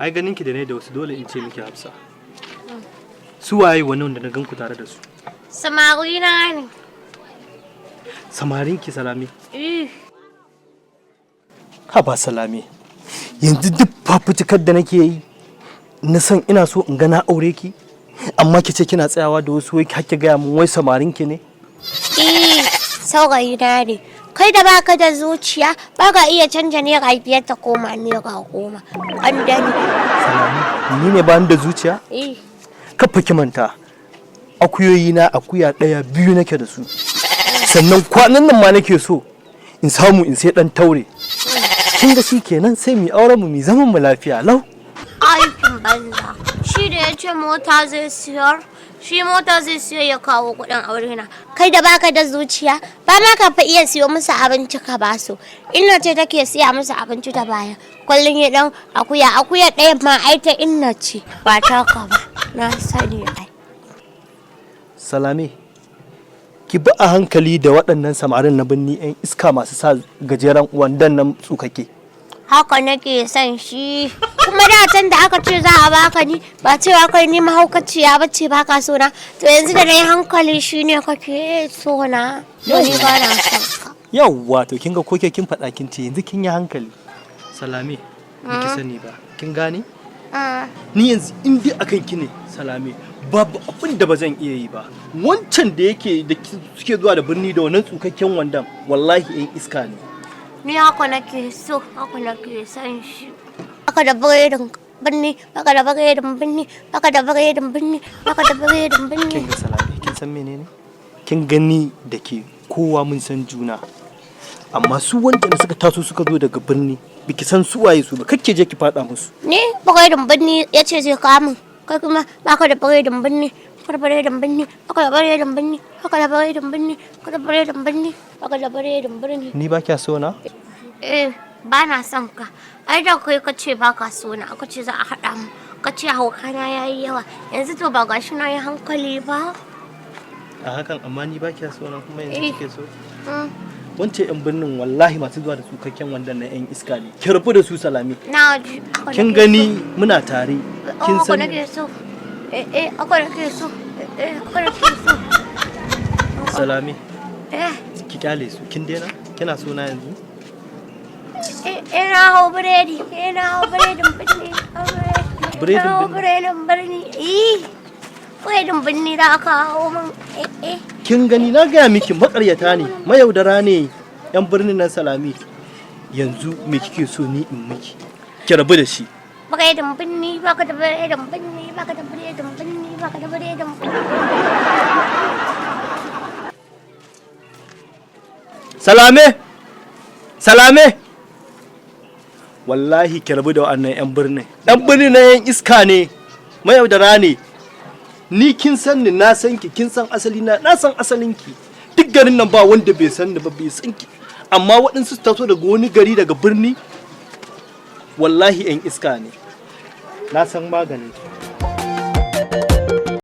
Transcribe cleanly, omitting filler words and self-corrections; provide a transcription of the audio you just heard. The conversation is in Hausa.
ai ganin ki da ne da wasu dole in ce miki Hafsa. Su waye wannan da na gan ku tare da su? Samari na ne. Samarin ki Salame? Ha ba Salame. Yanzu duk fafutukar da nake yi na san ina so in ga na aure ki amma kice kina tsayawa da wasu wai kake ga mun wai samarin ki ne? Saurayi na ne. Kai da baka da zuciya baka iya canja naira 5 ta koma naira 10. An dani. Salame, ni ne ba ni da zuciya? Ka faki manta. Akuyoyi na akuya 1 2 nake da su. Sannan kwanan nan ma nake so in samu in sai dan taure. Kin ga shi kenan sai mu auren mu zaman mu lafiya lau. Aikin banza. Shi da yace mota zai siyar. Shi mota zai siyo ya kawo kuɗin aure na. Kai da baka da zuciya, ba ma ka fa iya siyo musu abinci ka ba su. Inna ce take siya musu abinci ta baya. Kullun ya dan akuya ɗaya ma ai ta inna ce ba ta ka ba. Na sani ai. Salame, ki bi a hankali da waɗannan samarin na binni 'yan iska masu sa gajeren wandan nan tsukake. Haka nake son shi. Kuma da can da aka ce za a baka ni ba cewa kai ni mahaukaciya bace baka so na. To yanzu da nayi hankali shine kake so na. Ni ba na son ka. Yawwa to kin ga ko ke kin faɗa kin ce yanzu kin yi hankali. Salame, biki sani ba. Kin gane? Ni yanzu in dai akan ki ne Salame, babu abin da ba zan iya yi ba. Wancan da yake da suke zuwa da birni da wannan tsukakken wandan wallahi 'yan iska ne. Ni haka nake so, haka nake son shi. Baka da biredin birni, baka da biredin birni, baka da biredin birni, baka da biredin birni. Kin ga Salame, kin san menene? Kin gani da ke kowa mun san juna. Amma su wanda suka taso suka zo daga birni, biki san su waye su ba, kake je ki fada musu. Ni biredin birni yace zai kawo min. Kai kuma baka da biredin birni, baka da biredin birni, baka da biredin birni, baka da biredin birni, baka da biredin birni, baka da biredin birni. Ni ba kya so na? Ba na son ka. Ai da kai ka ce ba ka so na, aka ce za a haɗa mu. Ka ce haukana ya yi yawa. Yanzu to ba gashi na yi hankali ba. A hakan amma ni ba kya so na kuma yanzu kike so? Wance 'yan birnin wallahi masu zuwa da tsukakken wandan na 'yan iska ne. Ki rabu da su Salame. Na ji. Kin gani muna tare. Kin san nake so. Aka nake so. Aka nake so. Salame. Ki kyale su. Kin daina? Kina so na yanzu? Ina hau biredi. Ina hau biredin birni. Biredin birni. Biredin birni da aka hau min. Kin gani na gaya miki makaryata ne, mayaudara ne 'yan birnin nan Salame. Yanzu me kike so ni in miki? Ki rabu da shi. Biredin birni, baka da biredin birni, baka da biredin birni, baka da biredin birni. Salame! Salame! Wallahi ki rabu da wannan 'yan birnin. 'Yan birnin na 'yan iska ne, mayaudara ne. Ni kin san ni, na san ki, kin san asali na san asalin ki. Duk garin nan ba wanda bai san ni ba, bai san ki. Amma waɗansu su taso daga wani gari daga birni, wallahi 'yan iska ne. Na san maganin.